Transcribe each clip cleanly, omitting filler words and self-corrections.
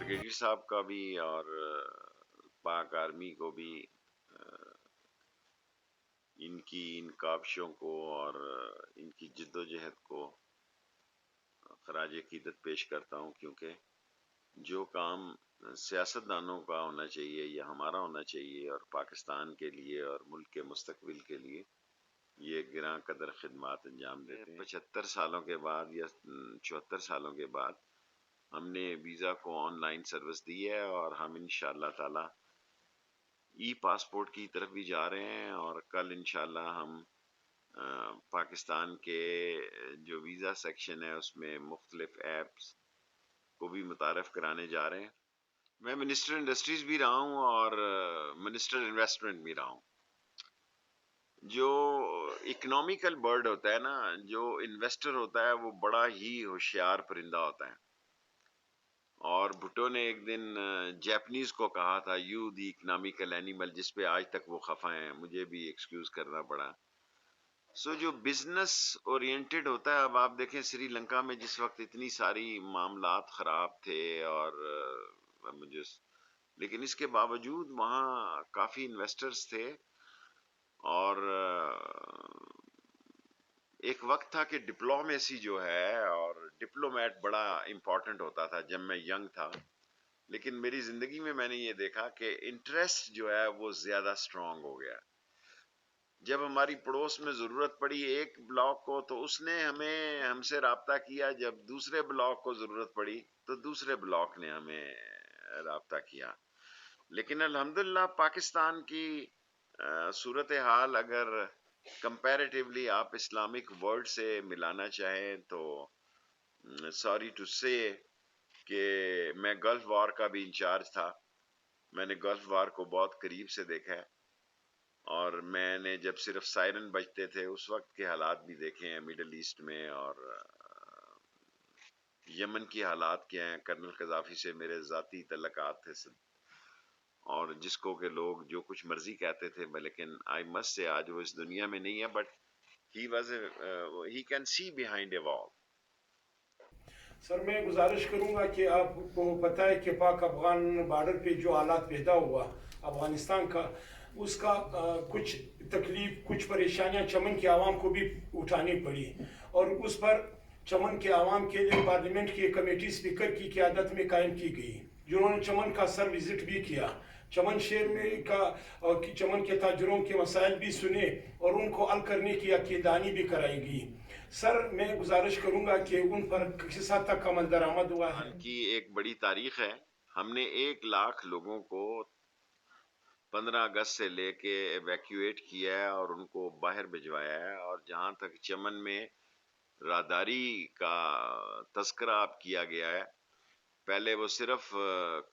Brigadier صاحب کا بھی اور پاک آرمی کو بھی ان کی ان کاوشوں کو اور ان کی جد و جہد کو خراج عقیدت پیش کرتا ہوں، کیونکہ جو کام سیاستدانوں کا ہونا چاہیے یا ہمارا ہونا چاہیے اور پاکستان کے لیے اور ملک کے مستقبل کے لیے یہ گراں قدر خدمات انجام دیتے ہیں۔ 75 سالوں کے بعد یا 74 سالوں کے بعد ہم نے ویزا کو آن لائن سروس دی ہے اور ہم انشاءاللہ تعالی ای پاسپورٹ کی طرف بھی جا رہے ہیں، اور کل انشاءاللہ ہم پاکستان کے جو ویزا سیکشن ہے اس میں مختلف ایپس کو بھی متعارف کرانے جا رہے ہیں۔ میں منسٹر انڈسٹریز بھی رہا ہوں اور منسٹر انویسٹمنٹ بھی رہا ہوں۔ جو اکنامیکل برڈ ہوتا ہے نا، جو انویسٹر ہوتا ہے وہ بڑا ہی ہوشیار پرندہ ہوتا ہے، اور بھٹو نے ایک دن جیپنیز کو کہا تھا یو دی اکنامیکل اینیمل، جس پہ آج تک وہ خفا ہیں، مجھے بھی ایکسکیوز کرنا پڑا۔ جو بزنس اورینٹڈ ہوتا ہے، اب آپ دیکھیں سری لنکا میں جس وقت اتنی ساری معاملات خراب تھے اور مجھے، لیکن اس کے باوجود وہاں کافی انویسٹرز تھے، اور ایک وقت تھا کہ ڈپلومیسی جو ہے اور ڈپلومیٹ بڑا امپورٹنٹ ہوتا تھا جب میں ینگ تھا، لیکن میری زندگی میں میں نے یہ دیکھا کہ انٹرسٹ جو ہے وہ زیادہ سٹرونگ ہو گیا۔ جب ہماری پڑوس میں ضرورت پڑی ایک بلاک کو تو اس نے ہم سے رابطہ کیا، جب دوسرے بلاک کو ضرورت پڑی تو دوسرے بلاک نے ہمیں رابطہ کیا۔ لیکن الحمدللہ پاکستان کی صورتحال اگر کمپیریٹیولی آپ اسلامک ورلڈ سے ملانا چاہیں تو سوری ٹو سے کہ میں گلف وار کا بھی انچارج تھا، میں نے گلف وار کو بہت قریب سے دیکھا ہے، اور میں نے جب صرف سائرن بجتے تھے اس وقت کے حالات بھی دیکھے ہیں مڈل ایسٹ میں، اور یمن کی حالات کیا ہیں۔ کرنل قذافی سے میرے ذاتی تعلقات تھے، اور جس کو کہ لوگ جو کچھ مرضی کہتے تھے، لیکن آئی مسٹ سے آج وہ اس دنیا میں نہیں ہے، but he can see behind a wall۔ سر میں گزارش کروں گا کہ آپ کو پتہ ہے کہ پاک افغان بارڈر پہ جو حالات پیدا ہوا افغانستان کا، اس کا کچھ تکلیف، کچھ پریشانیاں چمن کے عوام کو بھی اٹھانی پڑی، اور اس پر چمن کے عوام کے لیے پارلیمنٹ کی کمیٹی اسپیکر کی قیادت میں قائم کی گئی، جنہوں نے چمن کا سر وزٹ بھی کیا، چمن شہر میں چمن کے تاجروں کے مسائل بھی سنے اور ان کو حل کرنے کی عقیدانی بھی کرائی گئی۔ سر میں گزارش کروں گا کہ ان پر کس حد تک عمل درآمد ہوا ہے؟ کی ایک بڑی تاریخ ہے، ہم نے 1,00,000 لوگوں کو 15 اگست سے لے کے ایویکیویٹ کیا ہے اور ان کو باہر بھجوایا ہے، اور جہاں تک چمن میں راداری کا تذکرہ اب کیا گیا ہے، پہلے وہ صرف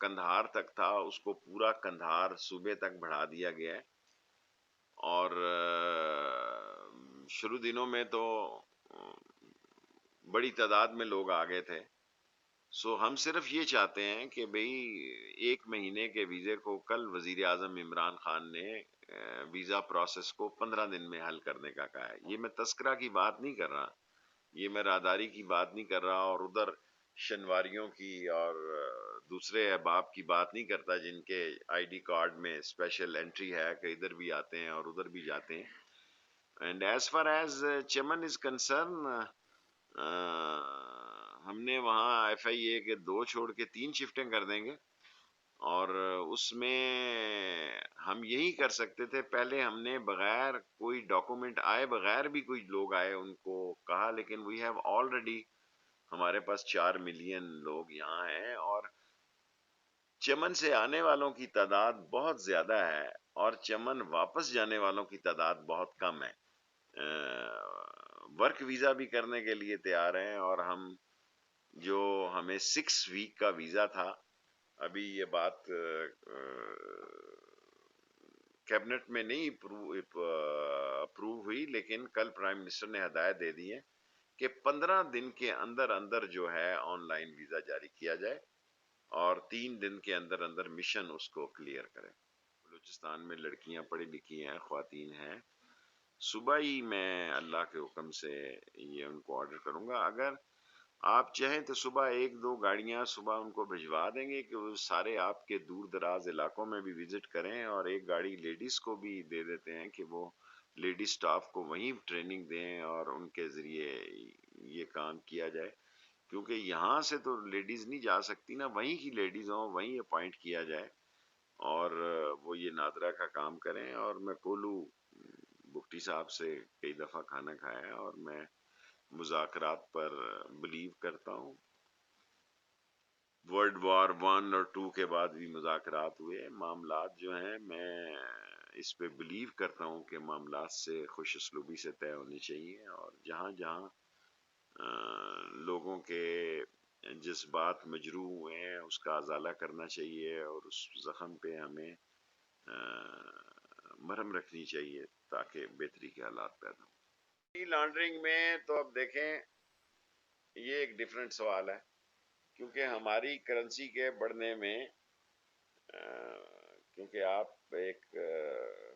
کندھار تک تھا، اس کو پورا کندھار صوبے تک بڑھا دیا گیا ہے، اور شروع دنوں میں تو بڑی تعداد میں لوگ آ گئے تھے۔ ہم صرف یہ چاہتے ہیں کہ بھئی 1 مہینے کے ویزے کو کل وزیر اعظم عمران خان نے ویزا پروسیس کو 15 دن میں حل کرنے کا کہا ہے۔ یہ میں تذکرہ کی بات نہیں کر رہا، یہ میں راداری کی بات نہیں کر رہا، اور ادھر شنواریوں کی اور دوسرے احباب کی بات نہیں کرتا جن کے آئی ڈی کارڈ میں اسپیشل انٹری ہے کہ ادھر بھی آتے ہیں اور ادھر بھی جاتے ہیں۔ اینڈ ایز فار ایز چمن از کنسرن، ہم نے وہاں ایف آئی اے کے 2 چھوڑ کے 3 شفٹیں کر دیں گے، اور اس میں ہم یہی کر سکتے تھے۔ پہلے ہم نے بغیر کوئی ڈاکومنٹ آئے بغیر بھی کوئی لوگ آئے ان کو کہا، لیکن وی ہیو آلریڈی، ہمارے پاس 4 ملین لوگ یہاں ہیں، اور چمن سے آنے والوں کی تعداد بہت زیادہ ہے اور چمن واپس جانے والوں کی تعداد بہت کم ہے۔ ورک ویزا بھی کرنے کے لیے تیار ہیں، اور جو ہمیں 6 ویک کا ویزا تھا، ابھی یہ بات کیبنٹ میں نہیں اپروو ہوئی، لیکن کل پرائم منسٹر نے ہدایت دے دی ہے کہ 15 دن کے اندر اندر جو ہے آن لائن ویزا جاری کیا جائے، اور 3 دن کے اندر اندر مشن اس کو کلیئر کرے۔ بلوچستان میں لڑکیاں پڑھی لکھی ہیں، خواتین ہیں، صبح ہی میں اللہ کے حکم سے یہ ان کو آرڈر کروں گا۔ اگر آپ چاہیں تو صبح 1-2 گاڑیاں صبح ان کو بھجوا دیں گے کہ وہ سارے آپ کے دور دراز علاقوں میں بھی وزٹ کریں، اور ایک گاڑی لیڈیز کو بھی دے دیتے ہیں کہ وہ لیڈی سٹاف کو وہیں ٹریننگ دیں اور ان کے ذریعے یہ کام کیا جائے، کیونکہ یہاں سے تو لیڈیز نہیں جا سکتی نا، وہیں کی لیڈیز ہوں، وہیں اپوائنٹ کیا جائے اور وہ یہ نادرا کا کام کریں۔ اور میں کولو بگٹی صاحب سے کئی دفعہ کھانا کھایا ہے اور میں مذاکرات پر بلیو کرتا ہوں۔ ورلڈ وار 1 اور 2 کے بعد بھی مذاکرات ہوئے، معاملات جو ہیں میں اس پہ بلیو کرتا ہوں کہ معاملات سے خوش اسلوبی سے طے ہونے چاہیے، اور جہاں جہاں لوگوں کے جذبات مجروح ہوئے ہیں اس کا ازالہ کرنا چاہیے، اور اس زخم پہ ہمیں مرہم رکھنی چاہیے تاکہ بہتری کے حالات پیدا ہوں۔ منی لانڈرنگ میں تو اب دیکھیں یہ ایک ڈیفرنٹ سوال ہے، کیونکہ ہماری کرنسی کے بڑھنے میں کیونکہ آپ ایک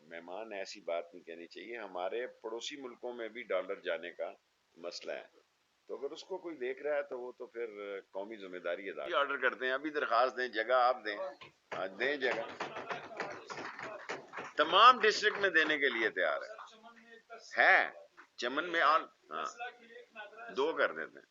مہمان ایسی بات نہیں کہنی چاہیے، ہمارے پڑوسی ملکوں میں بھی ڈالر جانے کا مسئلہ ہے، تو اگر اس کو کوئی دیکھ رہا ہے تو وہ تو پھر قومی ذمہ داری ادا آرڈر کرتے ہیں، ابھی درخواست دیں، جگہ آپ دیں، آج دیں جگہ، تمام ڈسٹرکٹ میں دینے کے لیے تیار ہے چمن میں آل 2 کر دیتے ہیں،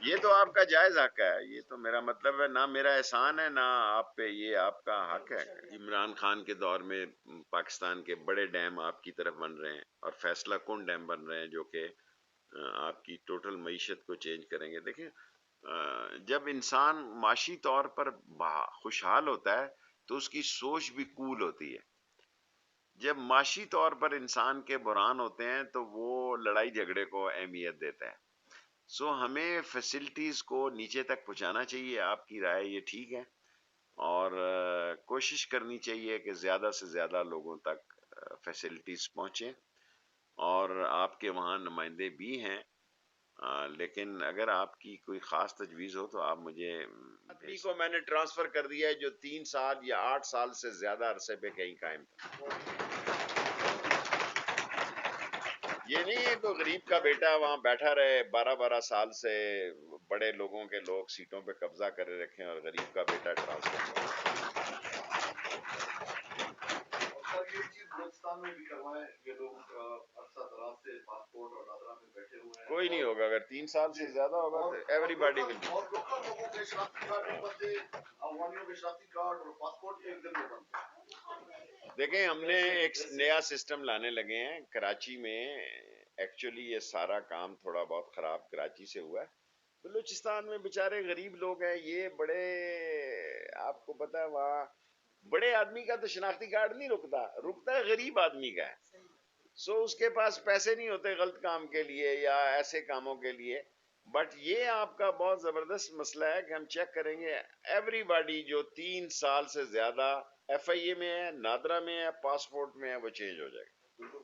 یہ تو آپ کا جائز حق ہے، یہ تو میرا مطلب ہے نہ میرا احسان ہے نہ آپ پہ، یہ آپ کا حق ہے۔ عمران خان کے دور میں پاکستان کے بڑے ڈیم آپ کی طرف بن رہے ہیں اور فیصلہ کن ڈیم بن رہے ہیں جو کہ آپ کی ٹوٹل معیشت کو چینج کریں گے۔ دیکھیں جب انسان معاشی طور پر خوشحال ہوتا ہے تو اس کی سوچ بھی کول ہوتی ہے، جب معاشی طور پر انسان کے بحران ہوتے ہیں تو وہ لڑائی جھگڑے کو اہمیت دیتا ہے۔ سو ہمیں فیسلٹیز کو نیچے تک پہنچانا چاہیے، آپ کی رائے یہ ٹھیک ہے، اور کوشش کرنی چاہیے کہ زیادہ سے زیادہ لوگوں تک فیسلٹیز پہنچیں، اور آپ کے وہاں نمائندے بھی ہیں، لیکن اگر آپ کی کوئی خاص تجویز ہو تو آپ مجھے آدمی کو میں نے ٹرانسفر کر دیا ہے جو 3 سال یا 8 سال سے زیادہ عرصے پہ کہیں قائم تھا۔ یہ نہیں ہے کوئی غریب کا بیٹا وہاں بیٹھا رہے 12 سال سے، بڑے لوگوں کے لوگ سیٹوں پہ قبضہ کرے رکھیں اور غریب کا بیٹا ٹرانسفر کرے۔ یہ چیز بلوچستان میں بھی کروائیں، یہ لوگ عرصہ دراز سے پاسپورٹ اور نادرا میں بیٹھے ہوئے ہیں، کوئی نہیں ہوگا، اگر 3 سال سے زیادہ ہوگا تو ایوری باڈی ول، اور لوگوں کے شناختی کارڈ نہیں بنتے، افغانیوں کے شناختی کارڈ اور پاسپورٹ ایک دن میں بنتے۔ دیکھیں ہم نے ایک نیا سسٹم لانے لگے ہیں کراچی میں، ایکچولی یہ سارا کام تھوڑا بہت خراب کراچی سے ہوا ہے، بلوچستان میں بیچارے غریب لوگ ہیں، یہ بڑے، آپ کو پتا ہے وہاں بڑے آدمی کا تو شناختی کارڈ نہیں رکتا ہے غریب آدمی کا ہے، سو اس کے پاس پیسے نہیں ہوتے غلط کام کے لیے یا ایسے کاموں کے لیے، بٹ یہ آپ کا بہت زبردست مسئلہ ہے کہ ہم چیک کریں گے ایوری باڈی جو 3 سال سے زیادہ ایف آئی اے میں ہے، نادرا میں ہے، پاسپورٹ میں ہے، وہ چینج ہو جائے گا۔